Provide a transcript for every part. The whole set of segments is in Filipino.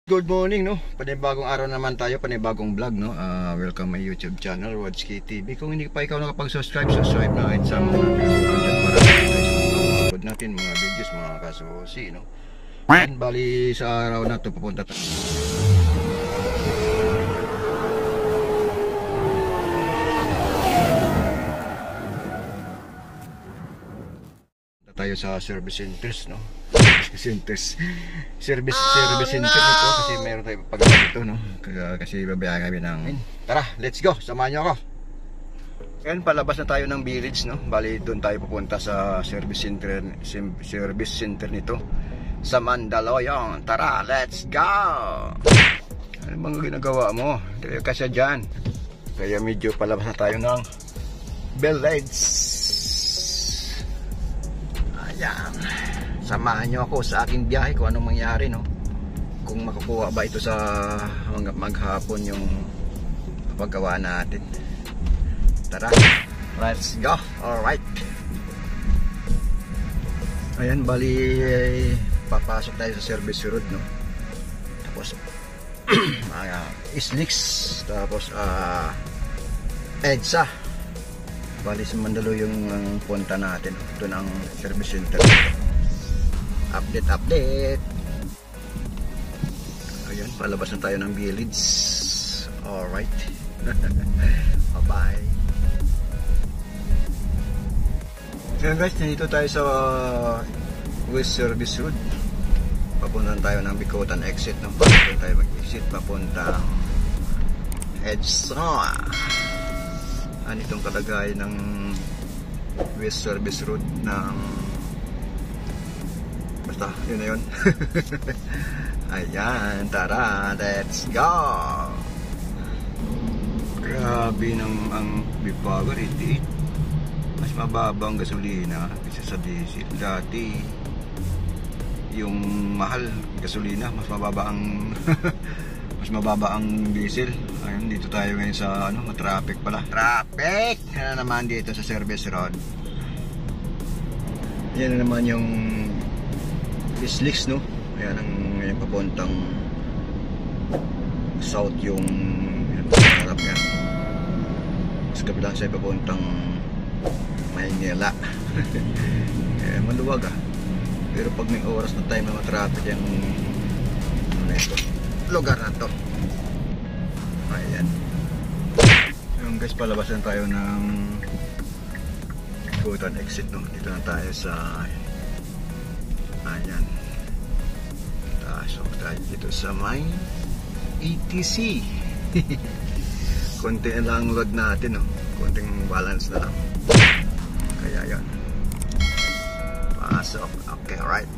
Good morning, no? Panibagong araw naman tayo, panibagong vlog, no? Welcome my YouTube channel, Rodski TV. Kung hindi pa ikaw nakapag-subscribe, subscribe na kahit sa mga content para natin mga videos, mga kasusi, no? And bali sa araw na ito, pupunta tayo sa service centers, no? Service center nito kasi meron tayo paggawa dito, no? Kasi babayaran kami ng... Tara, let's go, samahan nyo ako. Ngayon palabas na tayo ng village, no? Bali doon tayo pupunta sa service center nito sa Mandaluyong. Tara, let's go. Ano bang ginagawa mo? Tayo kasi dyan. Kaya medyo palabas na tayo ng village. Ayan, samahan nyo ako sa aking biyahe kung anong mangyari, no? Kung makukuha ba ito sa maghapon yung paggawa natin. Tara, let's go. Alright. Ayan, bali papasok tayo sa service road, no? Tapos Islix, tapos EDSA. Bali sa Mandaluyong ang punta natin. Ito ng service center. Update. Ayan, palabas na tayo ng village. Alright. Bye bye. So guys, nandito tayo sa West Service Road. Papuntan tayo ng Bicotan exit, no? Papuntan tayo mag-exit papunta EDSA. Ano itong kalagayan ng West Service Road ng basta yun na yun. Ayan, tara, let's go. Grabe ang bipago rito. Mas mababa ang gasolina kaysa sa diesel. Dati yung mahal gasolina, mas mababa ang mas mababa ang diesel. Ayun, dito tayo ngayon sa traffic pala. Traffic na naman dito sa service road. Yan na naman yung Islix, no? Ayan ang ngayon papuntang south yung harap niya. Sa kabilang sa'yo papuntang Maynila. Maluwag, pero pag may oras na time na traffic yung ito lugar na to. Ayan. Yung guys, palabasan tayo ng Bicotan exit, no? Dito na tayo sa ayan. Tasok tayo dito sa may ETC. Konti na lang load natin, no? Konting balance na lang. Kaya yan. Pasok. Okay, right.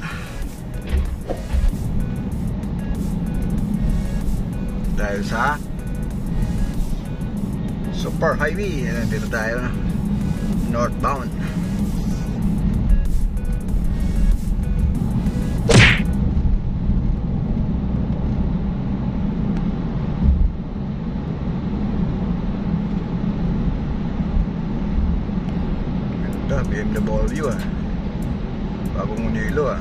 Dahil sa super highway, dito tayo na northbound. Ganda, BMW bagong unilo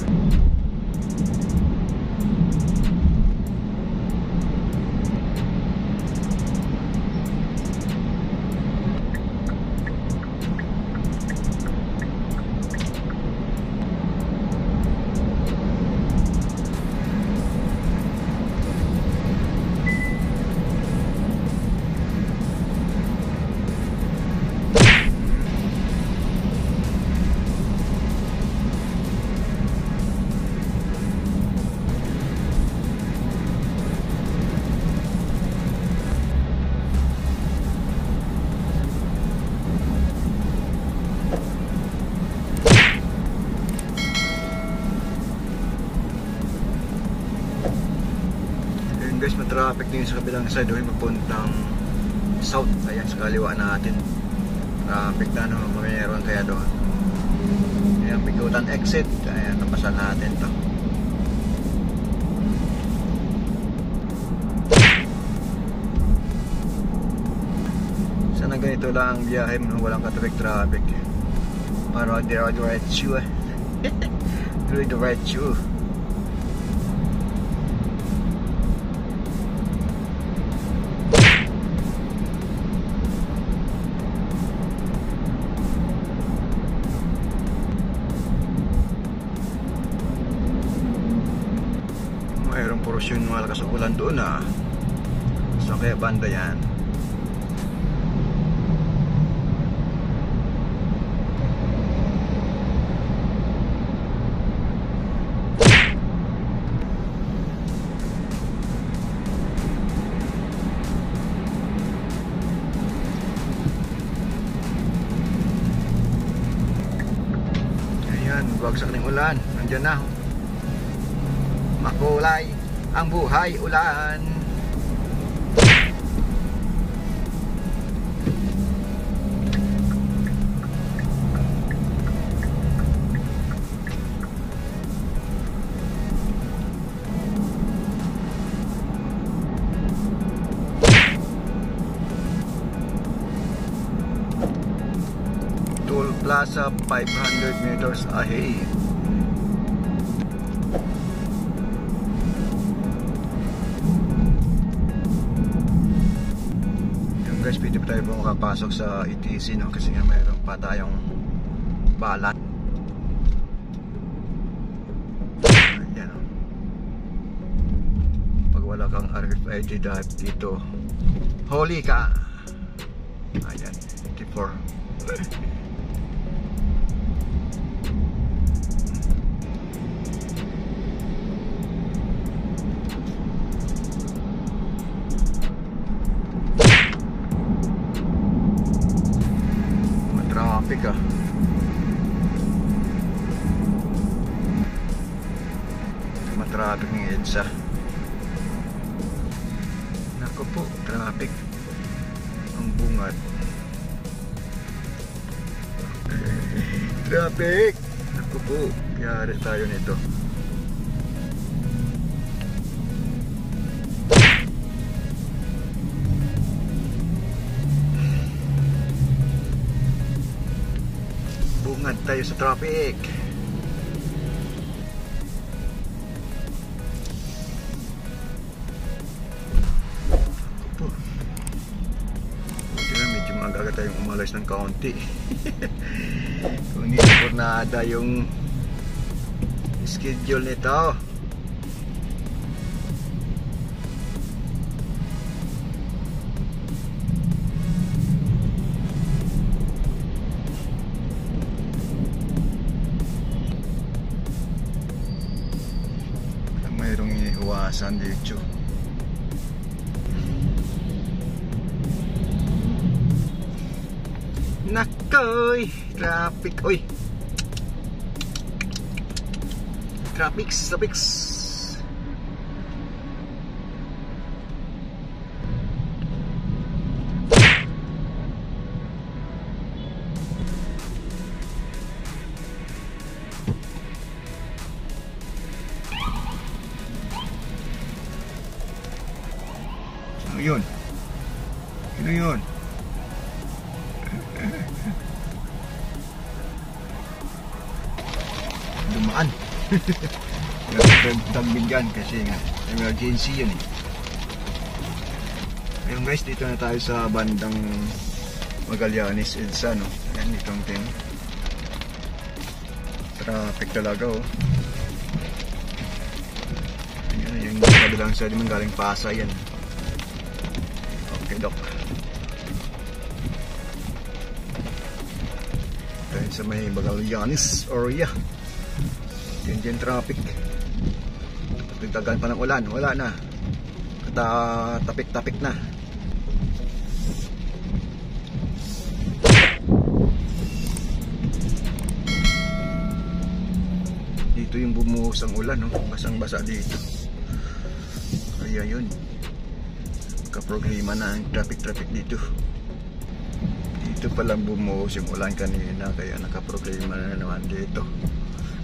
guys, matraffic din sa kabilang side doon papuntang south. Ayan, sa kaliwa natin traffic na meron kaya doon. Ayan, Bicotan exit. Ayan, napasan natin to. Sana ganito lang ang biyahe mo, walang ka-traffic. Para diretso diretso. Parang porosyon malakas ang ulan doon ah. So kaya banda yan. Bagsak ng ulan, nandiyan na. Makulay ang buhay ulan. Toll Plaza 500 meters ahead. Yung guys, pwede pa tayo po makapasok sa ETC, no? Kasi nga mayroon pa tayong balat. Ayan, no? Pag wala kang RFID dahil dito, holy ka. Ayan, 54. Traffic ah. Matraffic ng EDSA. Naku po, traffic. Ang bungad. Traffic! Naku po, yari tayo nito. Bungad tayo sa traffic. Buti na medyo maaga tayong umalis ng kaunti. Kung hindi pornada yung schedule nito. Mayroong iniiwasan dito. Nakoy! Traffic! Uy! Traffics! Yun. Sino yun? Dumaan. Nagbigyan kasi nga emergency yun eh. Ayun guys, dito na tayo sa bandang Magallanes EDSA, no? Ayan, itong tin. Traffic talaga oh. Ayan, yung kabilang side naman galing Pasay yan. Okay, Dok. Dahil sa may Magallanes area. Yan traffic. Nagdagan pa ng ulan. Wala na. Tapik-tapik na. Dito yung bumuhos ang ulan, no? Basang-basa dito. Kaya yun. Kaproblema na ang traffic dito. Dito palang bumuhos yung ulan kanina, kaya nakaproblema na naman dito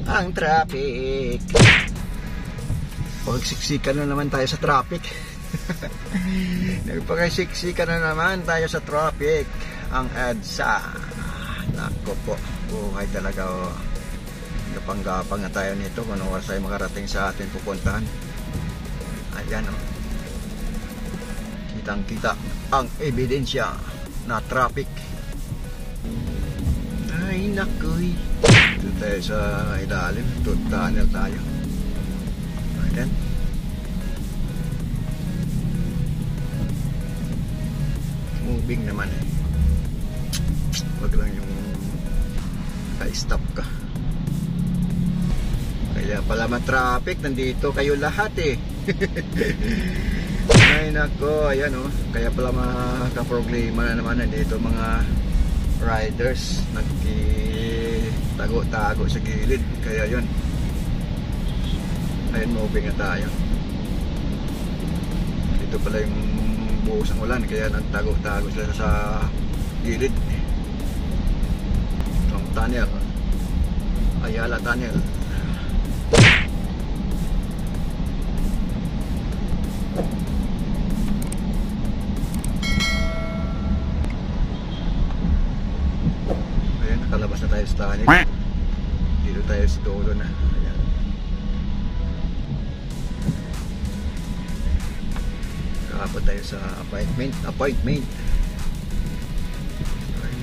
ang traffic. Pagsiksikan na naman tayo sa traffic. Nagpagsiksikan na naman tayo sa traffic ang EDSA. Nako po, buhay talaga oh. Gapang-gapang na tayo nito kung ano oras tayo makarating sa atin pupuntahan. Ayan oh. Kitang-kita ang ebidensya na traffic. Ay nakoy. Dito tayo sa ilalim. Tunnel tayo. Ayan. moving naman. Wag lang yung ka-stop ka. Kaya pala ma-traffic, nandito kayo lahat eh. Ay nako, ayan oh. Kaya pala makaproblema na naman nandito mga riders, nagtago-tago sa gilid. Kaya yun, ayun, moving na tayo. Dito pala yung buhos ng ulan, kaya nagtago-tago sila sa gilid. Itong tunnel, Ayala Tunnel. Ayan, nakalabas na tayo sa tunnel. Dito tayo sa dulo na. Ayan. Kakapot tayo sa appointment. Ay,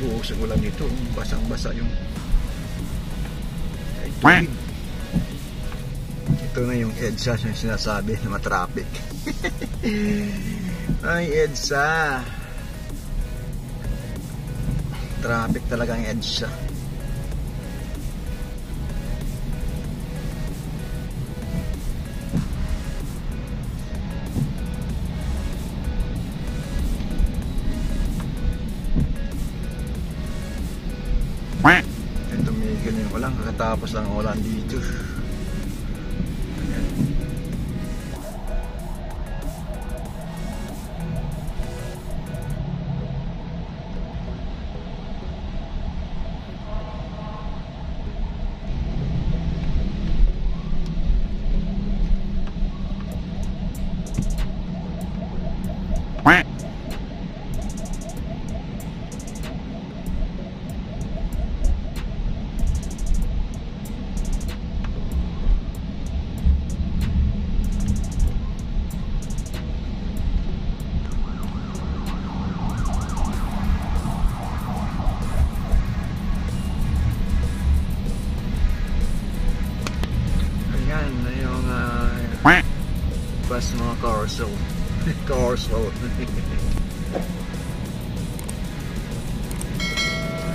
buhos ang ulan dito. Basang-basa yung tubig. Ito na yung EDSA yung sinasabi na matraffic. Ay, EDSA. Traffic talaga ang EDSA. Tumigil yung ulan, kakatapos lang ang ulan dito. Ayan. Bus mga Carso.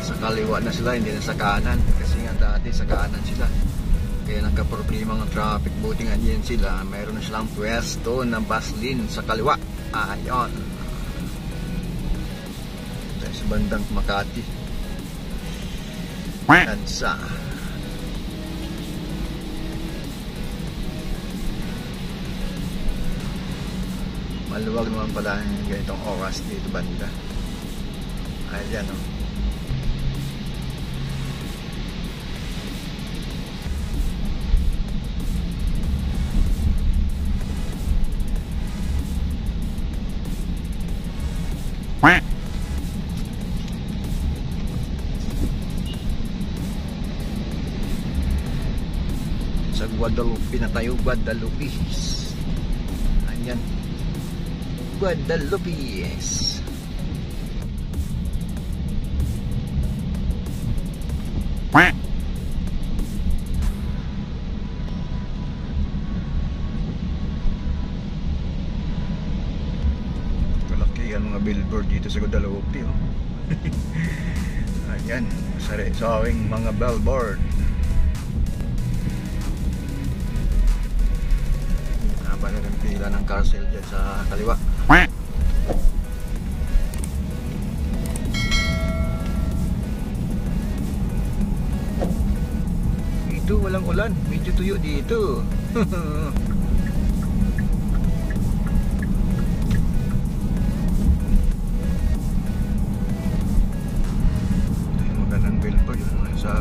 Sa kaliwa na sila, hindi na sa kanan. Kasi nga dati sa kanan sila. Kaya nagka-problema ng traffic. Buti nga diyan sila. Mayroon na silang pwesto ng bus lane sa kaliwa. Ayon. Tayo sa bandang Makati. Tansa. Maluwag naman pala yung ganitong oras dito banda. Ayan o. Sa Guadalupe na tayo, Guadalupe. Ayan. Guadalupe. Kalakihan mga billboard dito sa Guadalupe oh. Ayan, sari-saring mga billboard. Haba na ng pila ng carousel dyan sa kaliwa. Dito walang ulan, medyo tuyo dito. Magandang billboard yun sa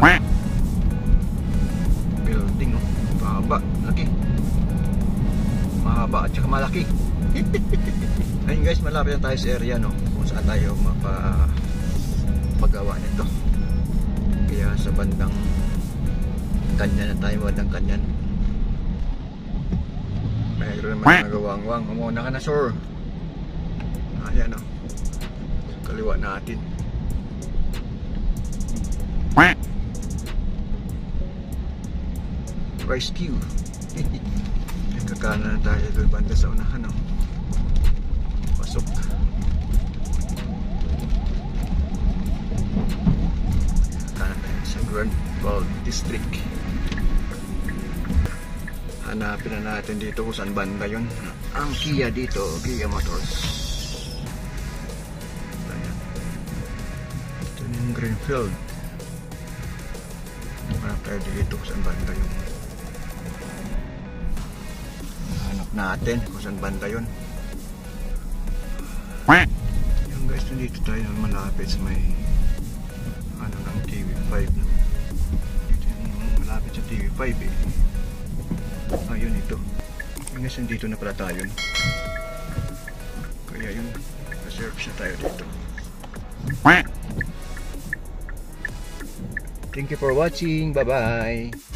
building oh. Mahaba, laki. Mahaba at saka malaki. Ayun guys, malapit na tayo sa area no, kung saan tayo mapagawa nito. Kaya sa bandang Kanyan na tayo, bandang Kanyan. Mayroon naman nagawang-wang. Umuna ka na sir. Ayan o, kaliwa natin. Rescue. Kakanan na tayo doon banda sa unahan o. Pasok. sa Grand Gulf District. Hanapin na natin dito kung saan banda yun. Ang Kia dito, Kia Motors. Ayan. Ito yung Greenfield. Hanap tayo dito kung saan banda yun. Hanap natin kung saan banda yun. Yung guys, dito tayo malapit sa may ano ng TV5 no? Dito yung malapit sa TV5 eh. Ayun ito. Yung guys, dito na pala tayo. Kaya yun, reserve na tayo dito. Thank you for watching. Bye bye.